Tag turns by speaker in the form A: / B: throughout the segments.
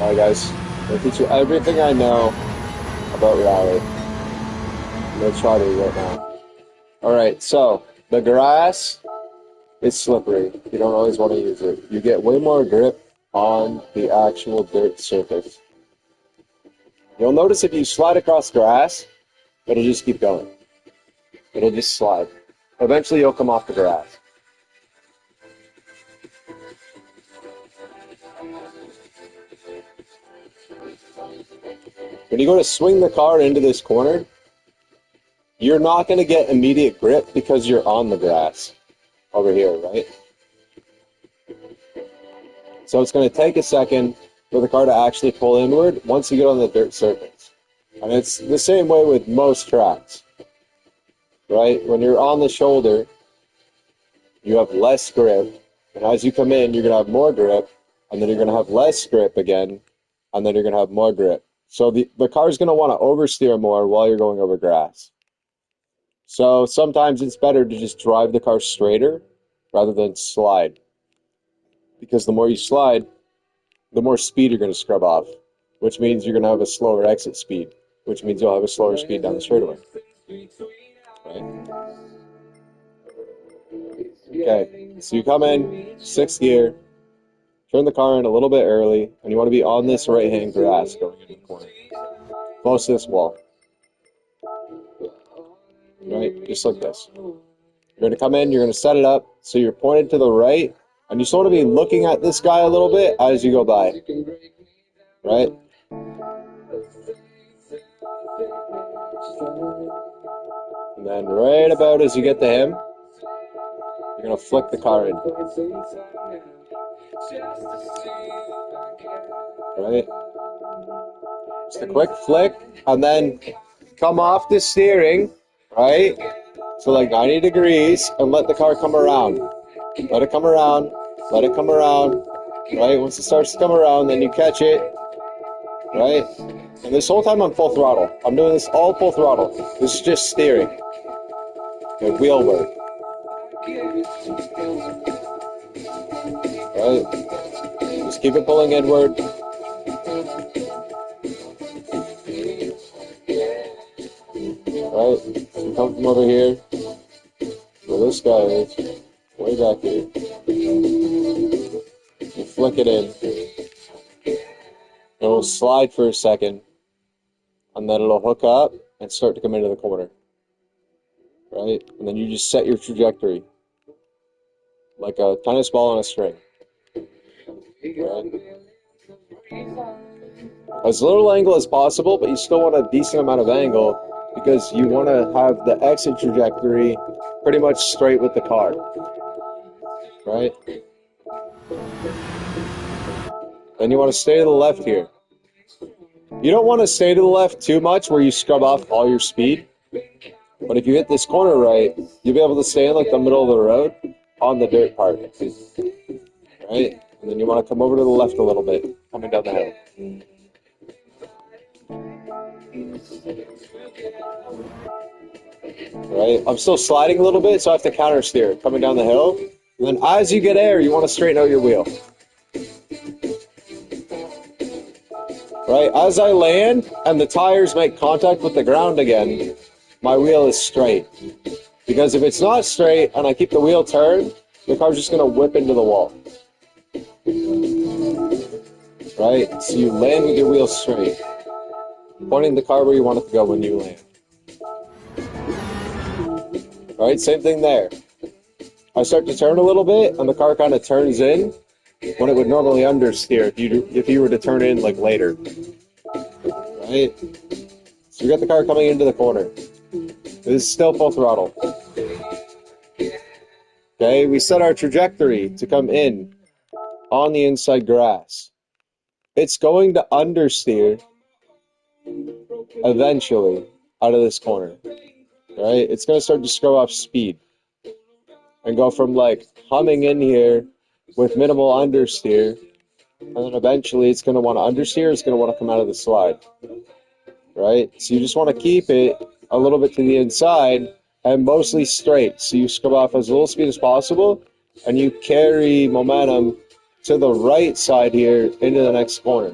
A: Alright guys, I'm going to teach you everything I know about rally. I'm going to try to right now. Alright, so the grass is slippery. You don't always want to use it. You get way more grip on the actual dirt surface. You'll notice if you slide across grass, it'll just keep going. It'll just slide. Eventually you'll come off the grass. When you go to swing the car into this corner, you're not going to get immediate grip because you're on the grass over here, right? So it's going to take a second for the car to actually pull inward once you get on the dirt surface. And it's the same way with most tracks, right? When you're on the shoulder, you have less grip. And as you come in, you're going to have more grip. And then you're going to have less grip again. And then you're going to have more grip. So the car's going to want to oversteer more while you're going over grass. So sometimes it's better to just drive the car straighter rather than slide. Because the more you slide, the more speed you're going to scrub off, which means you're going to have a slower exit speed, which means you'll have a slower speed down the straightaway. Right? Okay, so you come in, 6th gear, turn the car in a little bit early, and you want to be on this right-hand grass going into the corner. Close to this wall. Right? Just like this. You're going to come in, you're going to set it up so you're pointed to the right, and you just want to be looking at this guy a little bit as you go by. Right? And then right about as you get to him, you're going to flick the car in. Right? Just a quick flick, and then come off the steering, right? So like 90 degrees, and let the car come around. Let it come around, let it come around, right? Once it starts to come around, then you catch it, right? And this whole time I'm full throttle. I'm doing this all full throttle. This is just steering. Okay, wheel work. Right? Just keep it pulling inward. Right? So you come from over here, where this guy is, way back here. You flick it in. It'll slide for a second, and then it'll hook up and start to come into the corner. Right? And then you just set your trajectory, like a tennis ball on a string. Right? As little angle as possible, but you still want a decent amount of angle, because you want to have the exit trajectory pretty much straight with the car. Right? Then you want to stay to the left here. You don't want to stay to the left too much where you scrub off all your speed. But if you hit this corner right, you'll be able to stay in like the middle of the road on the dirt part. Right? And then you want to come over to the left a little bit, coming down the hill. Right? I'm still sliding a little bit, so I have to counter steer coming down the hill. And then as you get air, you want to straighten out your wheel. Right? As I land and the tires make contact with the ground again, my wheel is straight. Because if it's not straight and I keep the wheel turned, the car's just going to whip into the wall. Right? So you land with your wheel straight, pointing the car where you want it to go when you land. Right? Same thing there. I start to turn a little bit, and the car kind of turns in when it would normally understeer if you were to turn in like later. Right? So you got the car coming into the corner. This is still full throttle. Okay, we set our trajectory to come in on the inside grass. It's going to understeer eventually out of this corner. Right? It's going to start to scrub off speed and go from like humming in here with minimal understeer, and then eventually it's going to want to understeer, it's going to want to come out of the slide. Right? So you just want to keep it a little bit to the inside and mostly straight. So you scrub off as little speed as possible, and you carry momentum to the right side here into the next corner.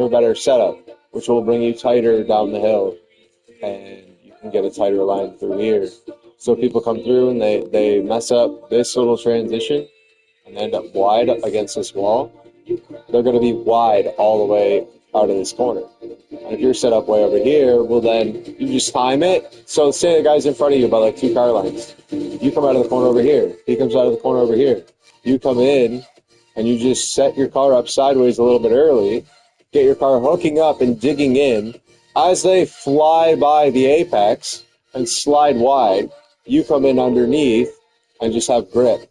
A: for a better setup, which will bring you tighter down the hill, and you can get a tighter line through here. So people come through and they mess up this little transition and end up wide against this wall. They're going to be wide all the way out of this corner. And if you're set up way over here, well then you just time it. So say the guy's in front of you by like 2 car lines. You come out of the corner over here. He comes out of the corner over here. You come in and you just set your car up sideways a little bit early, get your car hooking up and digging in. As they fly by the apex and slide wide, you come in underneath and just have grip,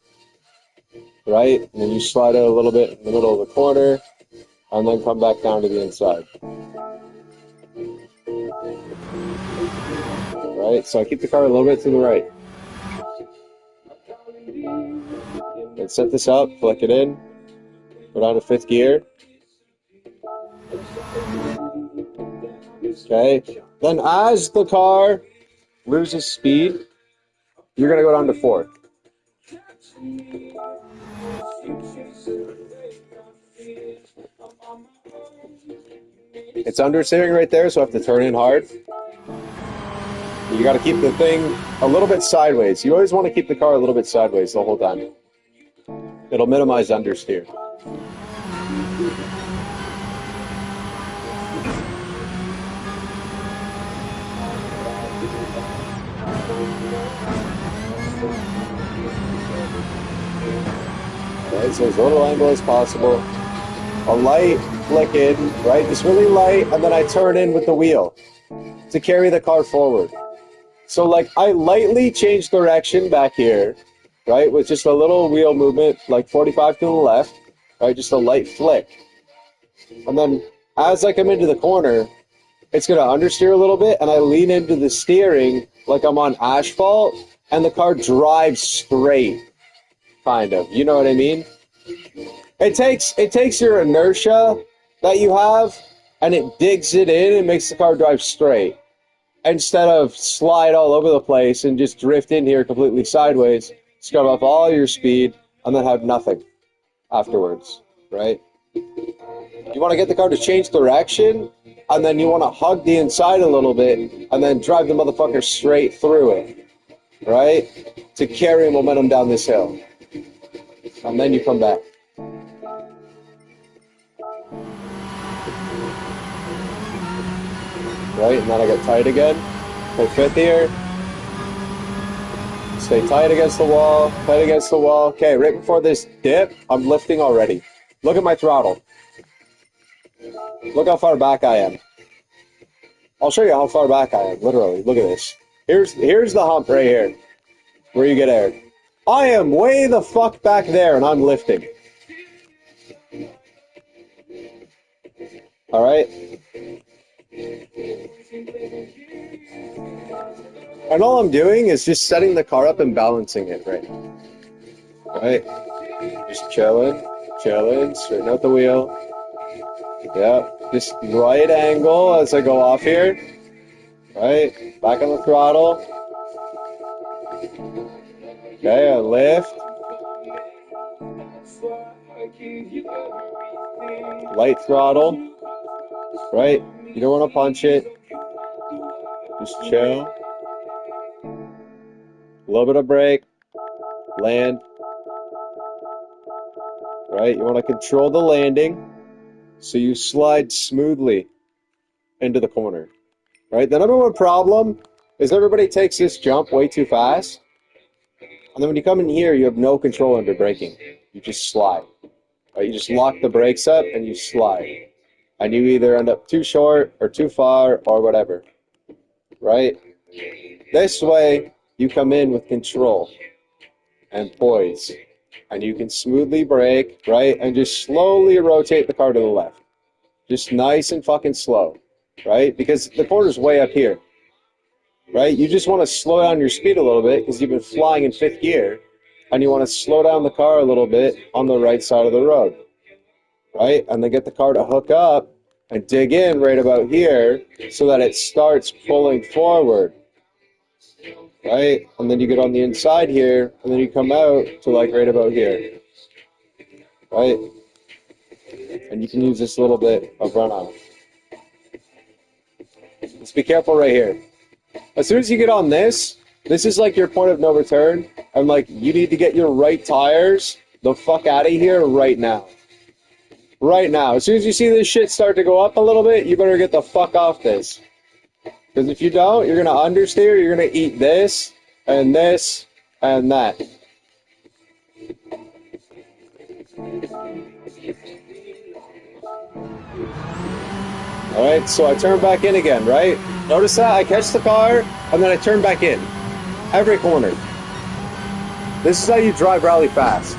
A: right? And then you slide out a little bit in the middle of the corner and then come back down to the inside. Right? So I keep the car a little bit to the right. And set this up, flick it in, go down to 5th gear. Okay. Then as the car loses speed, you're going to go down to 4th. It's understeering right there, so I have to turn in hard. You got to keep the thing a little bit sideways. You always want to keep the car a little bit sideways the whole time. It'll minimize understeer. Right, so as little angle as possible. A light flick in, right? Just really light, and then I turn in with the wheel to carry the car forward. So like I lightly change direction back here, right? With just a little wheel movement, like 45 to the left, right? Just a light flick. And then as I come into the corner, it's going to understeer a little bit, and I lean into the steering like I'm on asphalt, and the car drives straight, kind of. You know what I mean? It takes your inertia that you have, and it digs it in and makes the car drive straight. Instead of slide all over the place and just drift in here completely sideways, scrub off all your speed, and then have nothing afterwards, right? You want to get the car to change direction, and then you want to hug the inside a little bit, and then drive the motherfucker straight through it, right? To carry momentum down this hill. And then you come back. Right, and then I get tight again. Play 5th here. Stay tight against the wall, tight against the wall. Okay, right before this dip, I'm lifting already. Look at my throttle. Look how far back I am. I'll show you how far back I am, literally. Look at this. Here's the hump right here, where you get air. I am way the fuck back there, and I'm lifting. All right? And all I'm doing is just setting the car up and balancing it right. Right? Just chilling, straighten out the wheel. Yep, just right angle as I go off here. Right? Back on the throttle. Okay, I lift. Light throttle. Right? You don't want to punch it. Just chill. A little bit of brake. Land. Right? You want to control the landing so you slide smoothly into the corner. Right? The number one problem is everybody takes this jump way too fast. And then when you come in here, you have no control under braking. You just slide. Right? You just lock the brakes up and you slide. And you either end up too short or too far or whatever. Right? This way, you come in with control and poise. And you can smoothly brake, right? And just slowly rotate the car to the left. Just nice and fucking slow, right? Because the corner's way up here, right? You just want to slow down your speed a little bit because you've been flying in 5th gear. And you want to slow down the car a little bit on the right side of the road, right? And then get the car to hook up and dig in right about here so that it starts pulling forward, right? And then you get on the inside here, and then you come out to like right about here, right? and you can use this little bit of runoff. Just be careful right here. As soon as you get on this is like your point of no return, and like you need to get your right tires the fuck out of here right now. Right now. As soon as you see this shit start to go up a little bit, you better get the fuck off this. Because if you don't, you're going to understeer, you're going to eat this, and that. Alright, so I turn back in again, right? Notice that? I catch the car, and then I turn back in. Every corner. This is how you drive rally fast.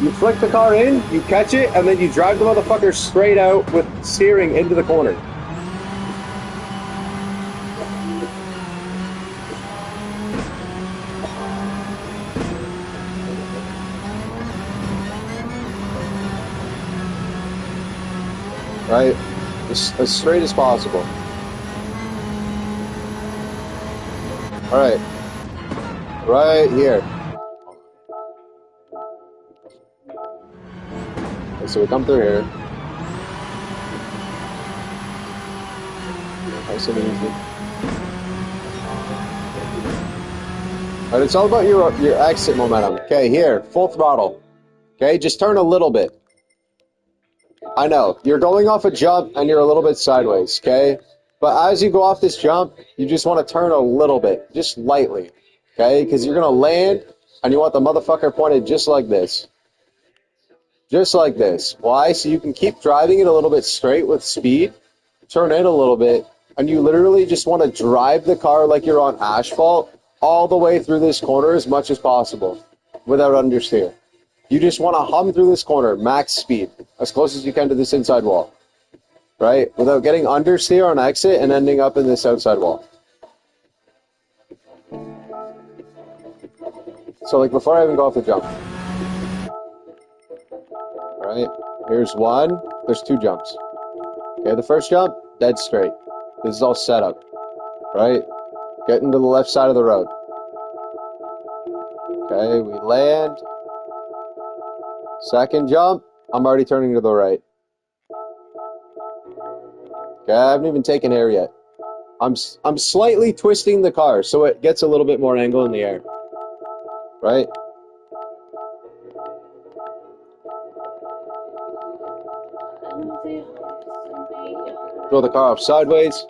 A: You flick the car in, you catch it, and then you drive the motherfucker straight out with steering into the corner. Right? As straight as possible. Alright. Right here. Okay, so we come through here. Nice and easy. Alright, it's all about your exit momentum. Okay, here, full throttle. Okay, just turn a little bit. I know, you're going off a jump and you're a little bit sideways, okay? But as you go off this jump, you just want to turn a little bit, just lightly, okay? Because you're going to land and you want the motherfucker pointed just like this. Just like this. Why? So you can keep driving it a little bit straight with speed, turn in a little bit, and you literally just want to drive the car like you're on asphalt all the way through this corner as much as possible without understeer. You just want to hum through this corner, max speed, as close as you can to this inside wall, right? Without getting understeer on exit and ending up in this outside wall. So like before I even go off the jump. All right, here's one, there's two jumps. Okay, the first jump, dead straight. This is all set up, right? Getting to the left side of the road. Okay, we land. Second jump, I'm already turning to the right. Okay, I haven't even taken air yet. I'm slightly twisting the car so it gets a little bit more angle in the air. Right? Throw the car off sideways.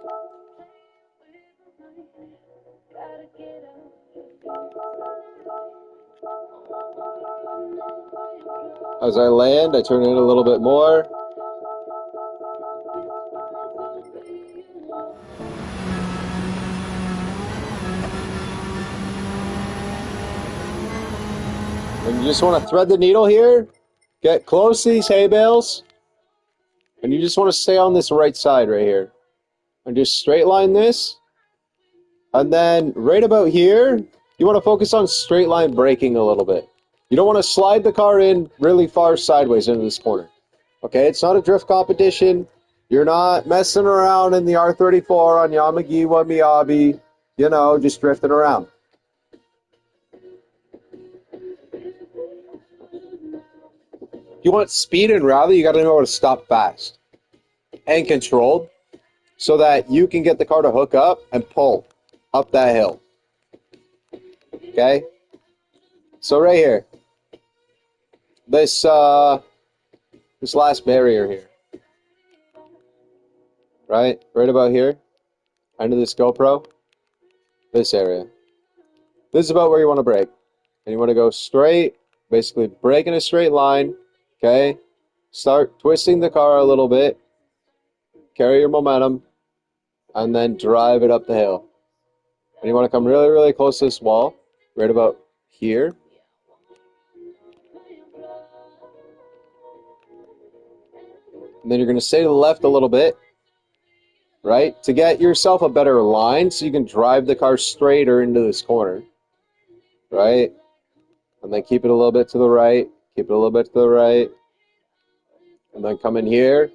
A: As I land, I turn in a little bit more. And you just want to thread the needle here, get close to these hay bales, and you just want to stay on this right side right here. And just straight line this. And then right about here, you want to focus on straight line braking a little bit. You don't want to slide the car in really far sideways into this corner. Okay, it's not a drift competition. You're not messing around in the R34 on Yamagiwa Miyabi, you know, just drifting around. If you want speed and rally, you got to know how to stop fast and controlled so that you can get the car to hook up and pull up that hill. Okay? So right here, this last barrier here, right about here, under this GoPro, this area. This is about where you want to brake. And you want to go straight, basically brake in a straight line, okay? Start twisting the car a little bit, carry your momentum, and then drive it up the hill. And you want to come really, really close to this wall, right about here. And then you're going to stay to the left a little bit, right? To get yourself a better line so you can drive the car straighter into this corner, right? And then keep it a little bit to the right, keep it a little bit to the right. And then come in here,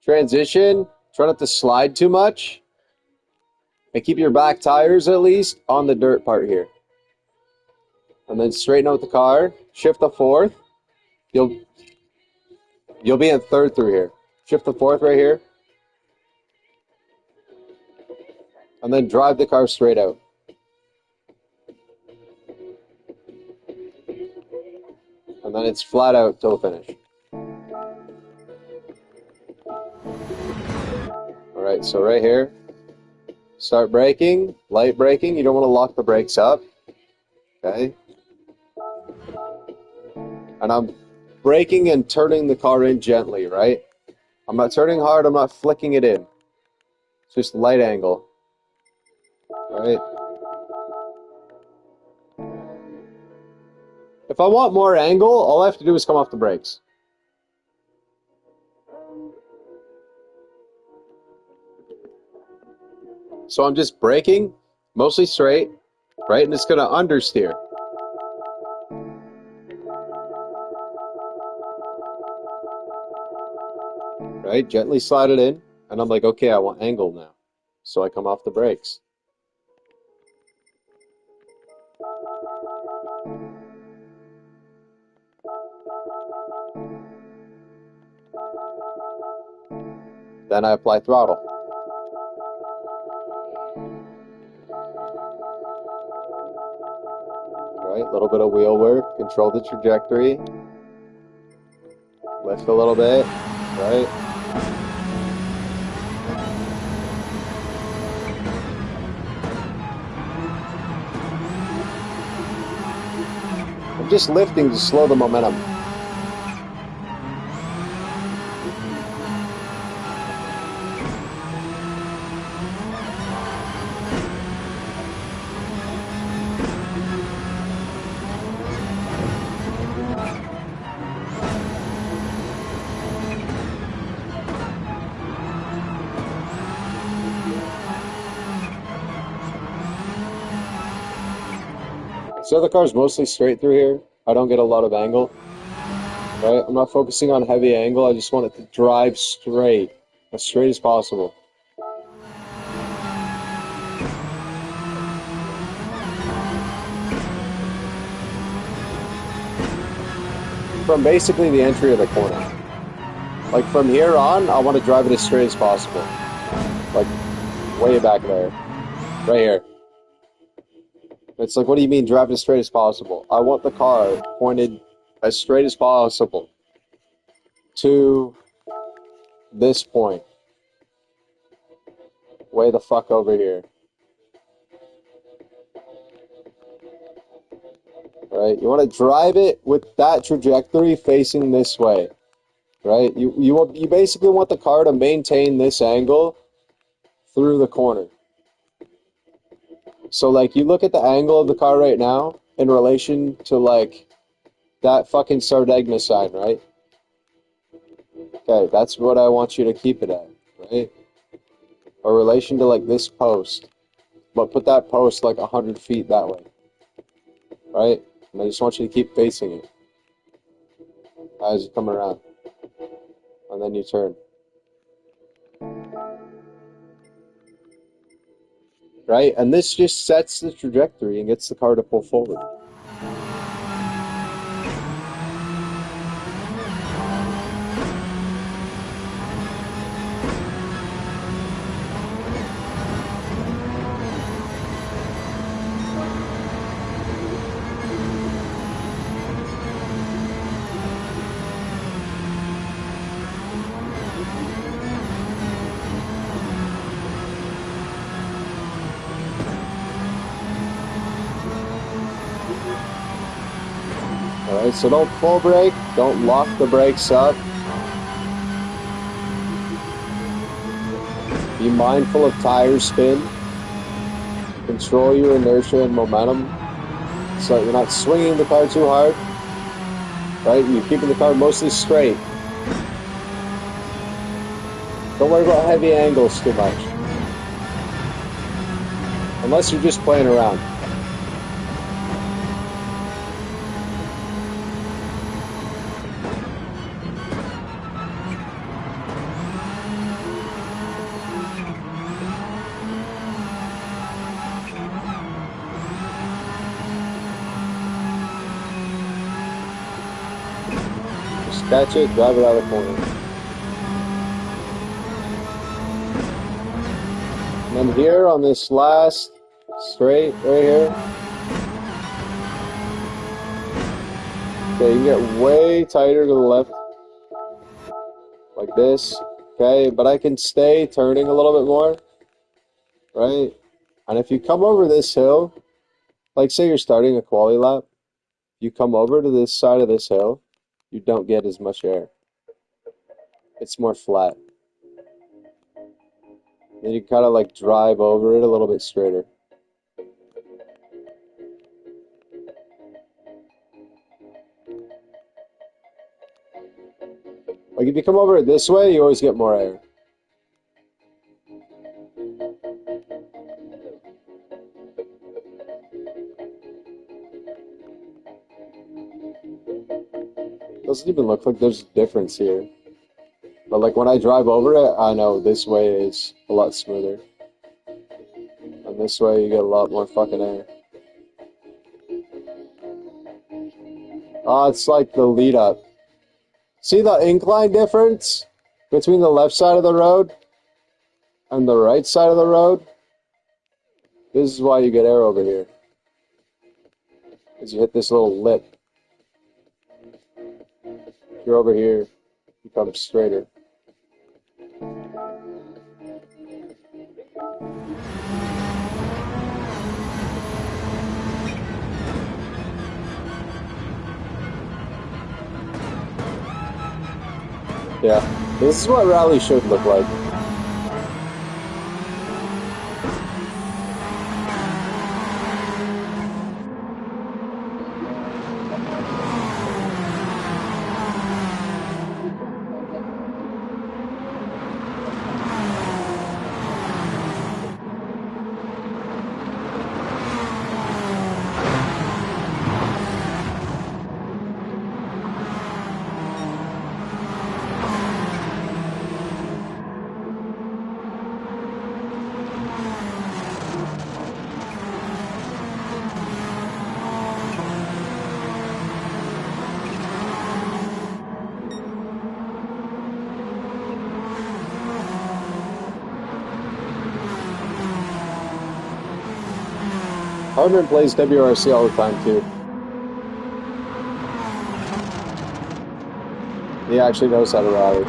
A: transition, try not to slide too much. And keep your back tires at least on the dirt part here. And then straighten out the car, shift the fourth. You'll You'll be in third through here. Shift to fourth right here. And then drive the car straight out. And then it's flat out till finish. Alright, so right here, start braking, light braking. You don't want to lock the brakes up. Okay? And I'm braking and turning the car in gently, right? I'm not turning hard, I'm not flicking it in. It's just light angle. Right? If I want more angle, all I have to do is come off the brakes. So I'm just braking, mostly straight, right? And it's going to understeer. Right? Gently slide it in. And I'm like, okay, I want angle now. So I come off the brakes. Then I apply throttle. Right? A little bit of wheel work. Control the trajectory. Lift a little bit. Right? I'm just lifting to slow the momentum. So the car's mostly straight through here. I don't get a lot of angle. Right? I'm not focusing on heavy angle. I just want it to drive straight. As straight as possible. From basically the entry of the corner. Like from here on, I want to drive it as straight as possible. Like way back there. Right here. It's like, what do you mean drive it as straight as possible? I want the car pointed as straight as possible to this point. Way the fuck over here. Right? You want to drive it with that trajectory facing this way. Right? You basically want the car to maintain this angle through the corner. So like you look at the angle of the car right now in relation to like that fucking Sardegna sign, right? Okay, that's what I want you to keep it at, right? Or relation to like this post. But put that post like 100 feet that way. Right? And I just want you to keep facing it as you come around. And then you turn. Right? And this just sets the trajectory and gets the car to pull forward. Alright, so don't full brake, don't lock the brakes up. Be mindful of tire spin. Control your inertia and momentum so you're not swinging the car too hard. Right? You're keeping the car mostly straight. Don't worry about heavy angles too much. Unless you're just playing around. Catch it, drive it out of the corner. And then here on this last straight right here, okay, you can get way tighter to the left, like this, okay, but I can stay turning a little bit more, right? And if you come over this hill, like say you're starting a quali lap, you come over to this side of this hill, you don't get as much air. It's more flat. Then you kind of like drive over it a little bit straighter. Like if you come over it this way, you always get more air. Doesn't even look like there's a difference here. But like when I drive over it, I know this way is a lot smoother. And this way you get a lot more fucking air. Oh, it's like the lead up. See the incline difference between the left side of the road and the right side of the road? This is why you get air over here. Because you hit this little lip. If you're over here, you come straighter. Yeah, this is what rally should look like. Hardman plays WRC all the time too. He actually knows how to rally.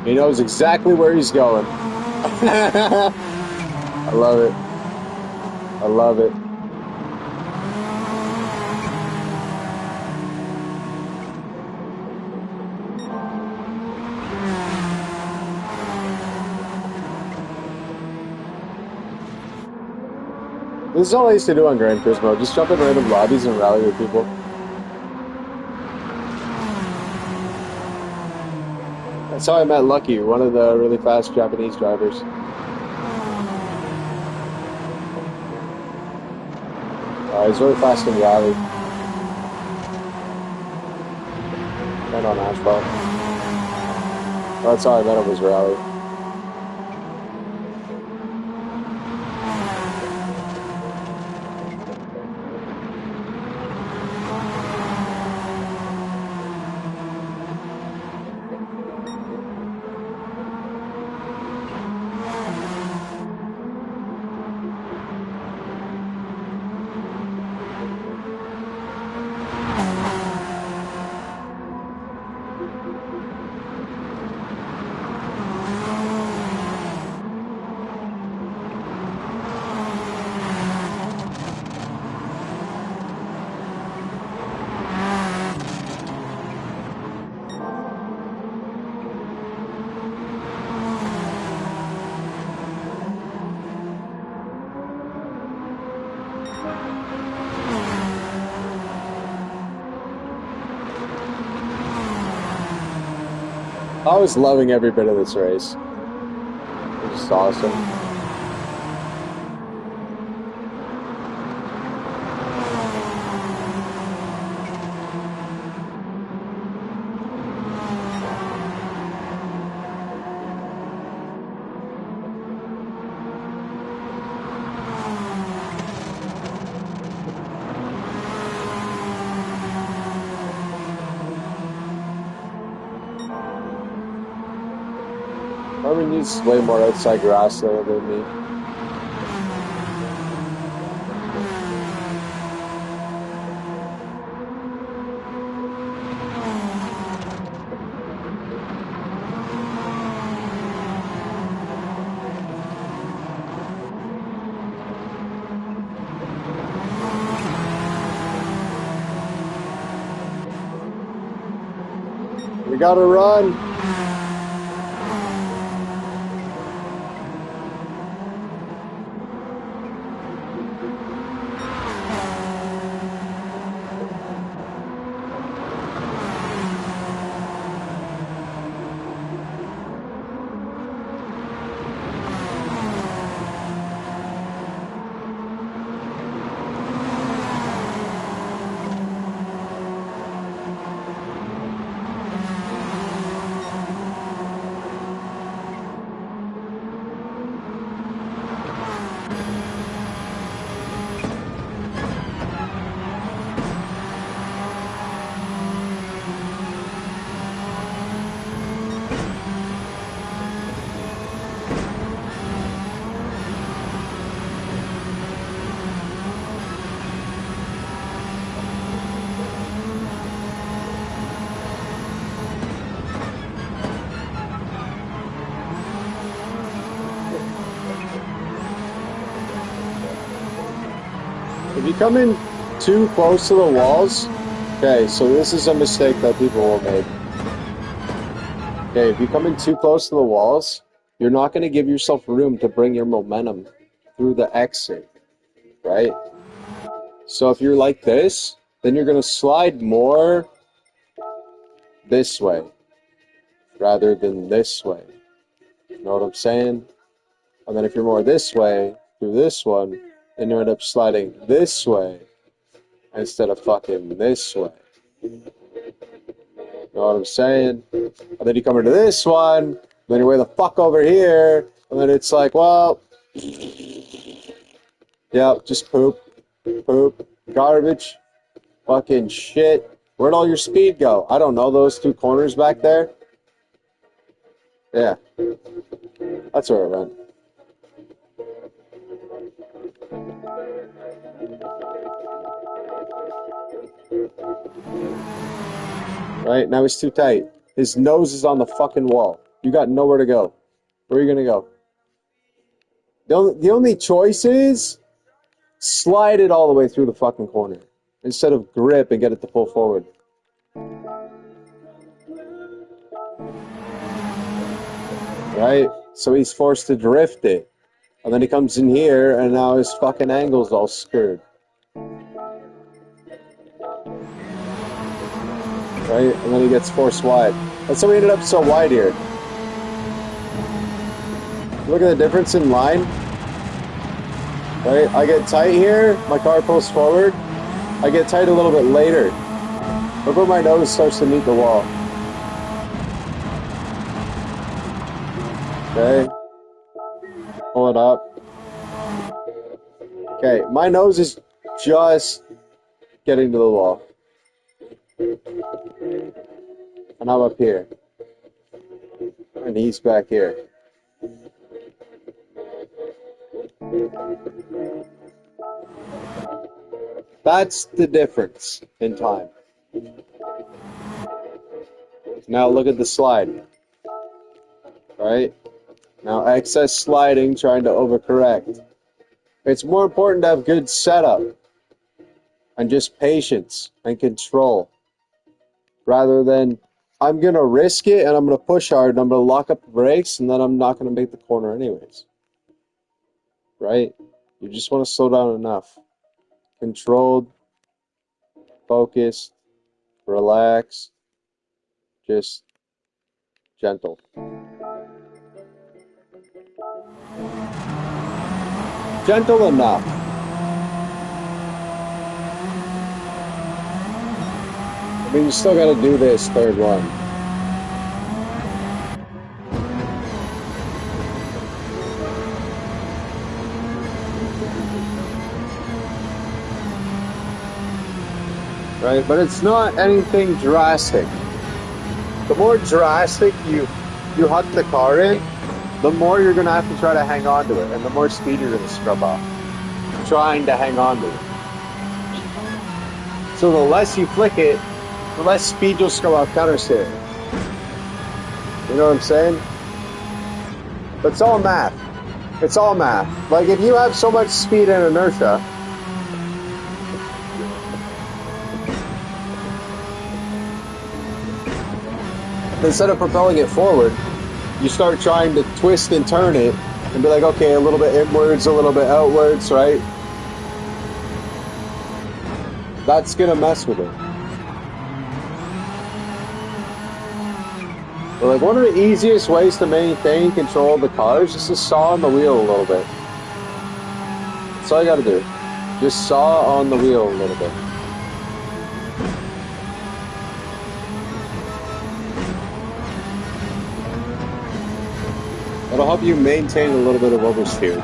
A: He knows exactly where he's going. I love it. I love it. This is all I used to do on GranTurismo. Just jump in random lobbies and rally with people. That's how I met Lucky, one of the really fast Japanese drivers. He's really fast in rally. And on asphalt. That's how I met him, was rally. I was loving every bit of this race. It was just awesome. Harmon uses way more outside grass though than me. We gotta run! If you come in too close to the walls, okay, so this is a mistake that people will make. Okay, if you come in too close to the walls, you're not going to give yourself room to bring your momentum through the exit, right? So if you're like this, then you're going to slide more this way rather than this way. You know what I'm saying? And then if you're more this way through this one, then you end up sliding this way instead of fucking this way. You know what I'm saying? And then you come into this one, then you're way the fuck over here, and then it's like, well, yeah, just poop, garbage, fucking shit. Where'd all your speed go? I don't know, those two corners back there? Yeah, that's where it went. Right, now he's too tight. His nose is on the fucking wall. You got nowhere to go. Where are you gonna go? The only choice is slide it all the way through the fucking corner instead of grip and get it to pull forward. Right? So he's forced to drift it. And then he comes in here and now his fucking angle's all screwed. Right? And then he gets forced wide. That's how we ended up so wide here. Look at the difference in line. Right? I get tight here, my car pulls forward. I get tight a little bit later. Look where my nose starts to meet the wall. Okay. Pull it up. Okay, my nose is just getting to the wall. And I'm up here. And he's back here. That's the difference in time. Now look at the slide. Right? Now excess sliding, trying to overcorrect. It's more important to have good setup and just patience and control rather than I'm going to risk it and I'm going to push hard and I'm going to lock up the brakes and then I'm not going to make the corner anyways. Right? You just want to slow down enough. Controlled, focused, relaxed, just gentle. Gentle enough. I mean, you still got to do this third one. Right? But it's not anything drastic. The more drastic you huck the car in, the more you're going to have to try to hang on to it, and the more speed you're going to scrub off trying to hang on to it. So the less you flick it, the less speed you'll scrub off counter steering. You know what I'm saying? But it's all math. It's all math. Like if you have so much speed and inertia, instead of propelling it forward, you start trying to twist and turn it and be like, okay, a little bit inwards, a little bit outwards, right? That's gonna mess with it. But like one of the easiest ways to maintain control of the car is just to saw on the wheel a little bit. That's all you gotta do. Just saw on the wheel a little bit. It'll help you maintain a little bit of oversteer.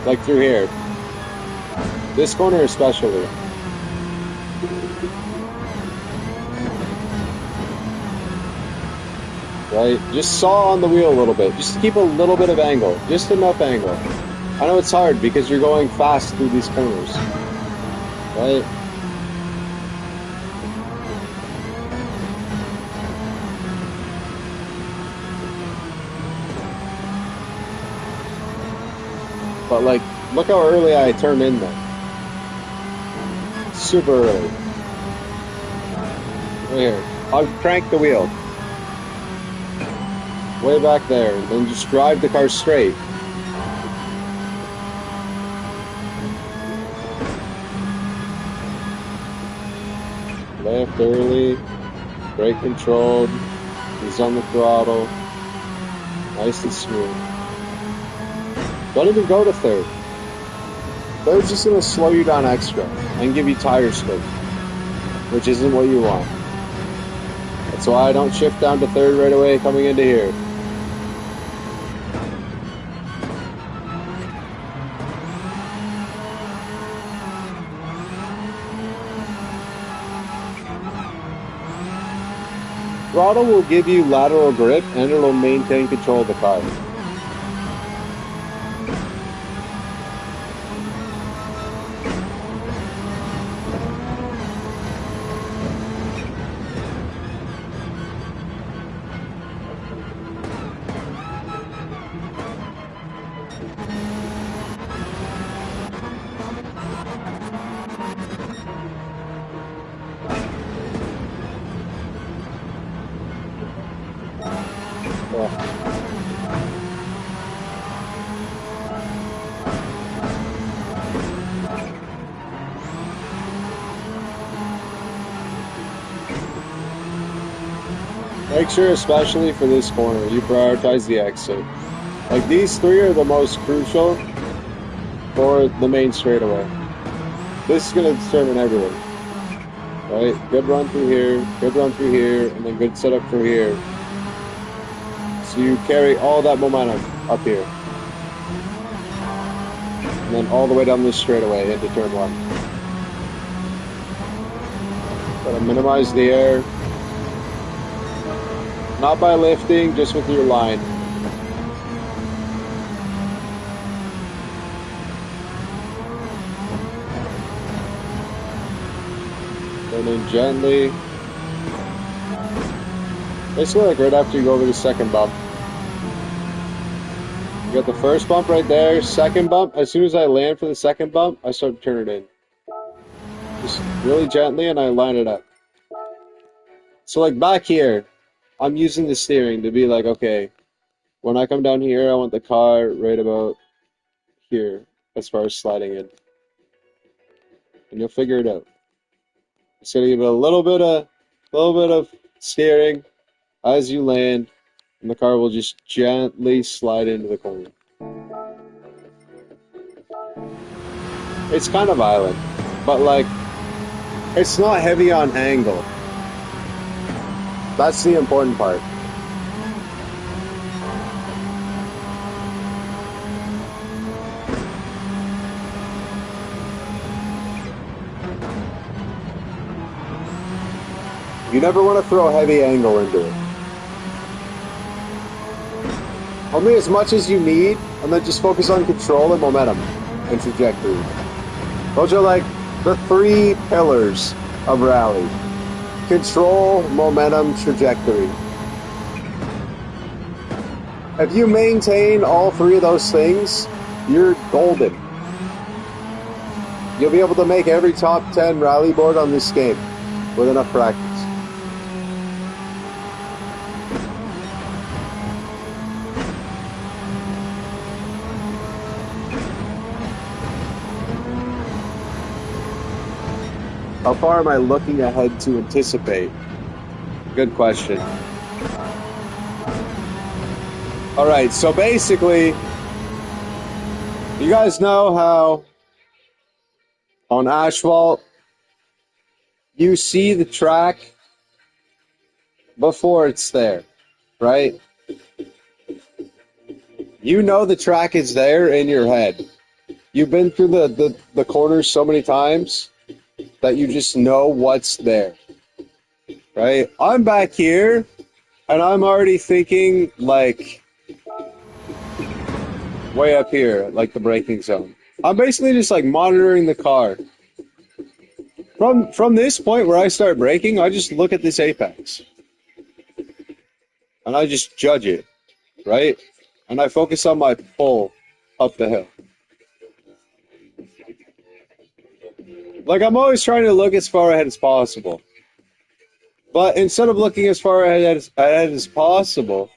A: Like through here. This corner especially. Right? Just saw on the wheel a little bit. Just keep a little bit of angle. Just enough angle. I know it's hard because you're going fast through these corners. Right? But like, look how early I turned in there. Super early. Right here. I'll crank the wheel. Way back there. And then just drive the car straight. Left early. Brake controlled. He's on the throttle. Nice and smooth. Don't even go to third. Third's just going to slow you down extra and give you tire spin, which isn't what you want. That's why I don't shift down to third right away coming into here. Throttle will give you lateral grip and it'll maintain control of the car. Make sure, especially for this corner, you prioritize the exit. Like these three are the most crucial for the main straightaway. This is going to determine everything. Right? Good run through here, good run through here, and then good setup through here. So you carry all that momentum up here. And then all the way down this straightaway into turn one. Gotta minimize the air. Not by lifting, just with your line. Turn in gently. Basically like right after you go over the second bump. You got the first bump right there, second bump. As soon as I land for the second bump, I start to turn it in. Just really gently and I line it up. So like back here, I'm using the steering to be like, okay, when I come down here, I want the car right about here as far as sliding in. And you'll figure it out. It's gonna give it a little bit of steering, as you land, and the car will just gently slide into the corner. It's kind of violent, but like, it's not heavy on angle. That's the important part. You never want to throw a heavy angle into it. Only as much as you need, and then just focus on control and momentum and trajectory. Those are like the three pillars of rally. Control, momentum, trajectory. If you maintain all three of those things, you're golden. You'll be able to make every top 10 rally board on this game with enough practice. How far am I looking ahead to anticipate? Good question. All right, so basically, you guys know how on asphalt, you see the track before it's there, right? You know the track is there in your head. You've been through the corners so many times that you just know what's there, right? I'm back here, and I'm already thinking, like, way up here, like the braking zone. I'm basically just, like, monitoring the car. From this point where I start braking, I just look at this apex. And I just judge it, right? And I focus on my pull up the hill. Like, I'm always trying to look as far ahead as possible. But instead of looking as far ahead as possible,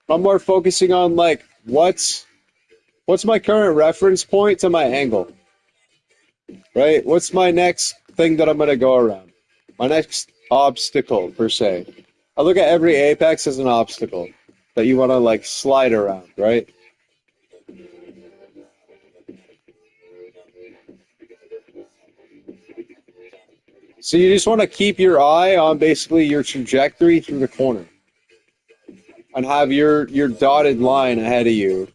A: I'm more focusing on, like, what's my current reference point to my angle, right? What's my next thing that I'm going to go around? My next obstacle, per se. I look at every apex as an obstacle that you want to, like, slide around, right? So you just want to keep your eye on basically your trajectory through the corner and have your dotted line ahead of you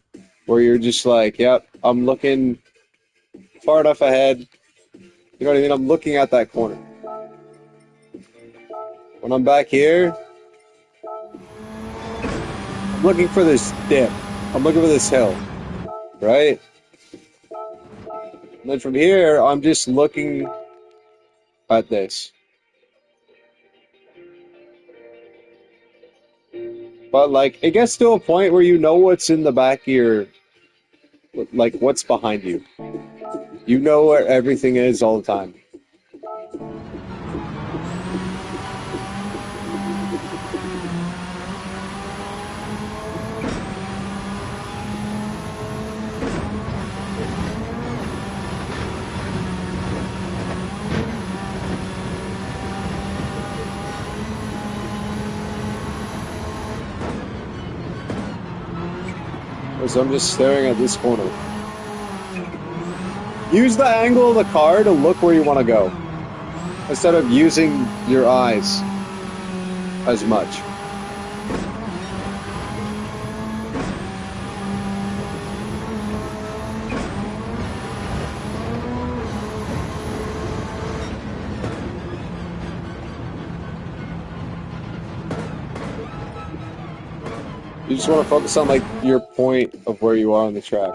A: where you're just like, yep, I'm looking far enough ahead. You know what I mean? I'm looking at that corner. When I'm back here, I'm looking for this dip. I'm looking for this hill, right? And then from here, I'm just looking at this. But, like, it gets to a point where you know what's in the back of your, like, what's behind you. You know where everything is all the time. So I'm just staring at this corner. Use the angle of the car to look where you want to go, instead of using your eyes as much. You just want to focus on, like, your point of where you are on the track.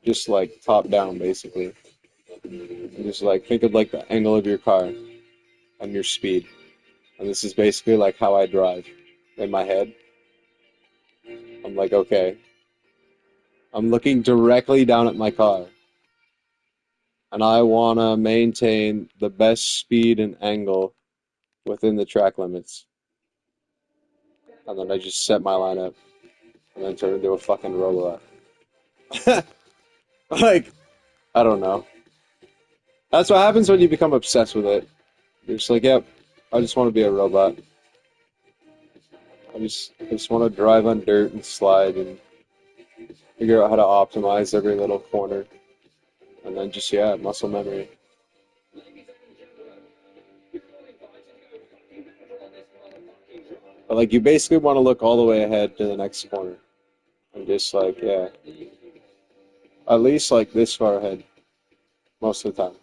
A: Just, like, top down, basically. And just, like, think of, like, the angle of your car and your speed. And this is basically, like, how I drive in my head. I'm like, okay. I'm looking directly down at my car. And I want to maintain the best speed and angle within the track limits. And then I just set my line up. And then turn into a fucking robot. Like, I don't know. That's what happens when you become obsessed with it. You're just like, yep, I just want to be a robot. I just want to drive on dirt and slide and figure out how to optimize every little corner. And then just, yeah, muscle memory. But like, you basically want to look all the way ahead to the next corner. And just like, yeah, at least like this far ahead most of the time.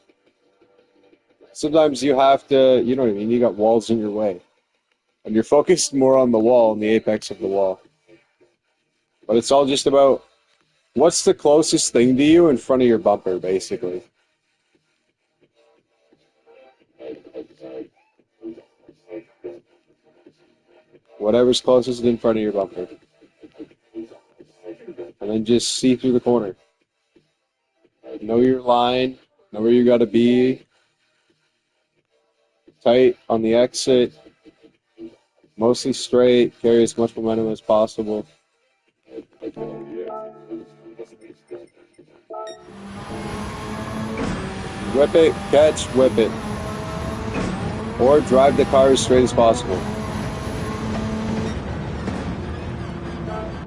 A: Sometimes you have to, you know what I mean, you got walls in your way. And you're focused more on the wall and the apex of the wall. But it's all just about what's the closest thing to you in front of your bumper, basically. Whatever's closest in front of your bumper. And then just see through the corner. Know your line, know where you gotta be. Tight on the exit. Mostly straight, carry as much momentum as possible. Whip it, catch, whip it. Or drive the car as straight as possible.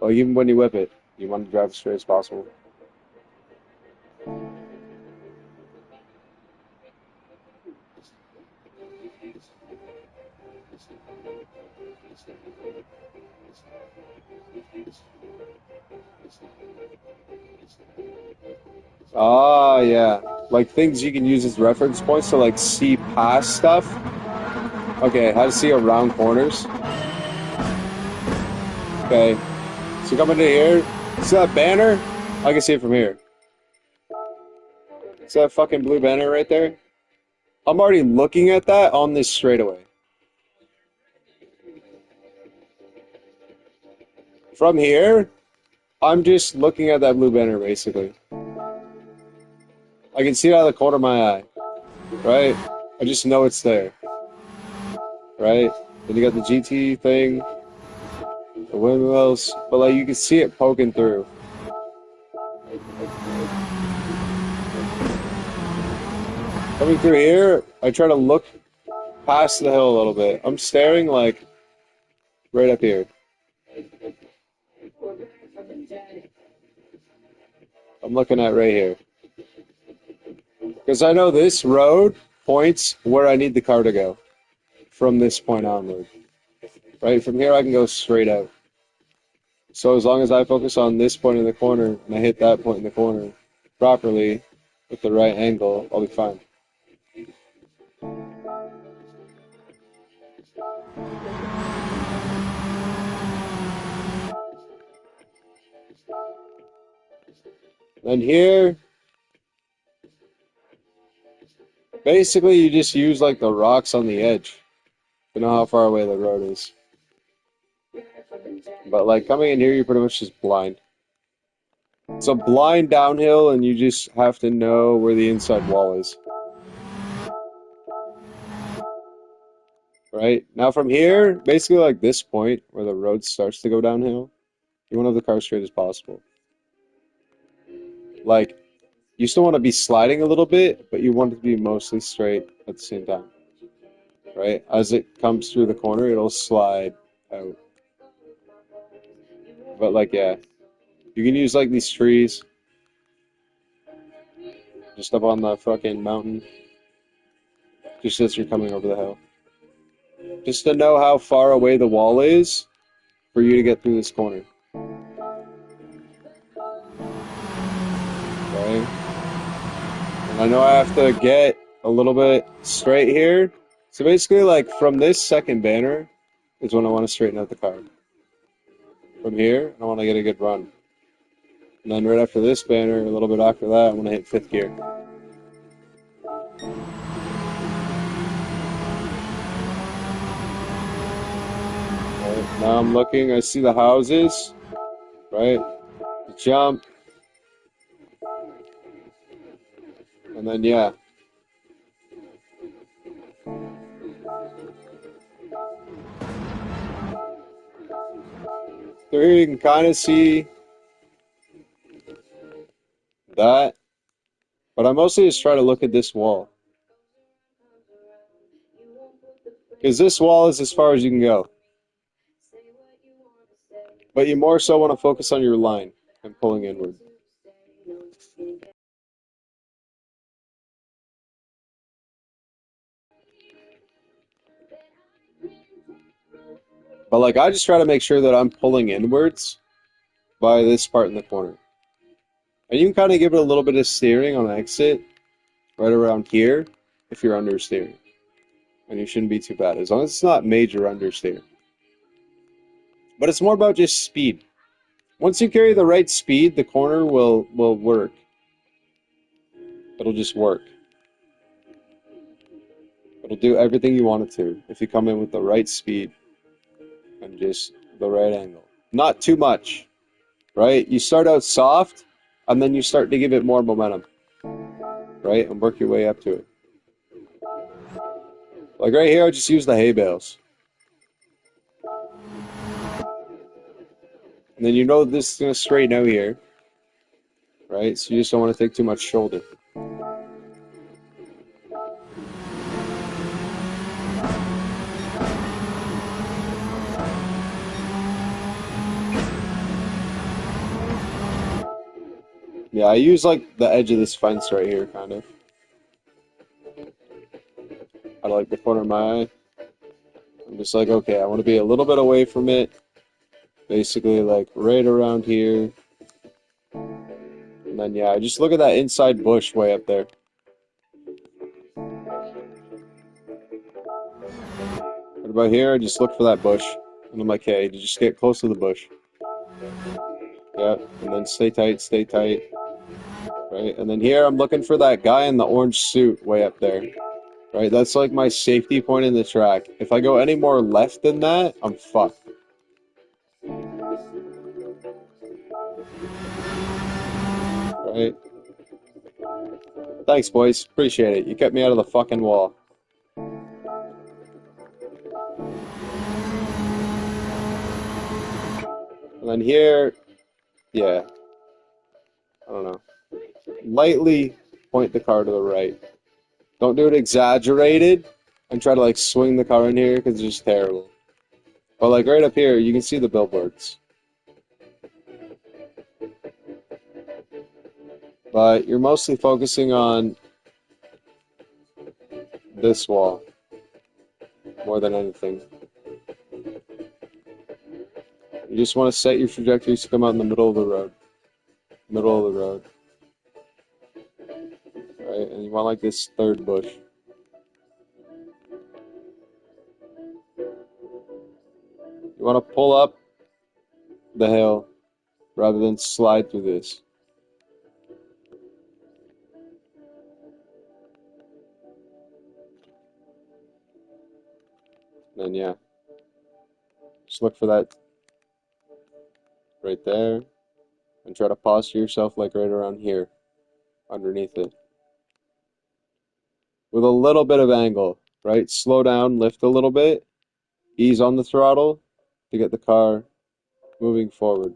A: Well, even when you whip it, you want to drive as straight as possible. Ah, yeah. Like things you can use as reference points to like see past stuff. Okay, how to see around corners. Okay, so coming to here, see that banner? I can see it from here. See that fucking blue banner right there? I'm already looking at that on this straightaway. From here, I'm just looking at that blue banner basically. I can see it out of the corner of my eye, right? I just know it's there, right? Then you got the GT thing, the windmills, but like you can see it poking through. Coming through here, I try to look past the hill a little bit. I'm staring like right up here. I'm looking at right here. Because I know this road points where I need the car to go from this point onward. Right? From here I can go straight out. So as long as I focus on this point in the corner and I hit that point in the corner properly with the right angle, I'll be fine. And here, basically you just use like the rocks on the edge to know how far away the road is. But like coming in here, you're pretty much just blind. It's a blind downhill and you just have to know where the inside wall is. Right? Now from here, basically like this point where the road starts to go downhill, you want to have the car straight as possible. Like, you still want to be sliding a little bit, but you want it to be mostly straight at the same time. Right? As it comes through the corner, it'll slide out. But like, yeah, you can use like these trees just up on the fucking mountain, just as you're coming over the hill. Just to know how far away the wall is for you to get through this corner. Okay? And I know I have to get a little bit straight here. So basically, like, from this second banner is when I want to straighten out the car. From here, I want to get a good run. And then right after this banner, a little bit after that, I want to hit fifth gear. Right, now I'm looking, I see the houses, right? The jump. And then, yeah. Through here, you can kind of see that. But I mostly just try to look at this wall. Because this wall is as far as you can go. But you more so want to focus on your line and pulling inward. But like I just try to make sure that I'm pulling inwards by this part in the corner. And you can kind of give it a little bit of steering on exit right around here if you're understeering. And you shouldn't be too bad, as long as it's not major understeer. But it's more about just speed. Once you carry the right speed, the corner will work. It'll just work. It'll do everything you want it to if you come in with the right speed and just the right angle. Not too much, right? You start out soft, and then you start to give it more momentum, right? And work your way up to it. Like right here, I just use the hay bales. And then you know this is going to straighten out here, right? So you just don't want to take too much shoulder. Yeah, I use like the edge of this fence right here, kind of. I like the corner of my eye. I'm just like, okay, I want to be a little bit away from it. Basically, like right around here. And then, yeah, I just look at that inside bush way up there. What about here? I just look for that bush. And I'm like, hey, you just get close to the bush. Yeah, and then stay tight, stay tight. Right, and then here I'm looking for that guy in the orange suit way up there. Right, that's like my safety point in the track. If I go any more left than that, I'm fucked. Right? Thanks, boys. Appreciate it. You kept me out of the fucking wall. And then here, yeah, I don't know. Lightly point the car to the right. Don't do it exaggerated and try to like swing the car in here because it's just terrible. But like right up here, you can see the billboards. But you're mostly focusing on this wall more than anything. You just want to set your trajectories to come out in the middle of the road. Middle of the road. Right? And you want like this third bush. You want to pull up the hill rather than slide through this. And yeah. Just look for that right there. And try to posture yourself like right around here. Underneath it. With a little bit of angle. Right? Slow down, lift a little bit. Ease on the throttle to get the car moving forward.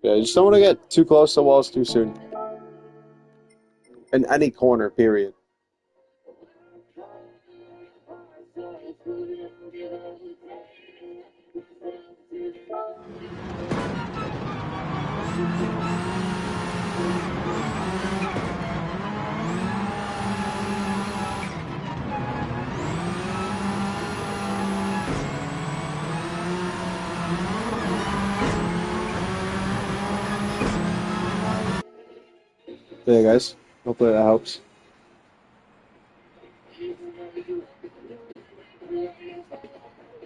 A: Yeah, you just don't want to get too close to walls too soon. In any corner, period. So yeah, guys, hopefully that helps.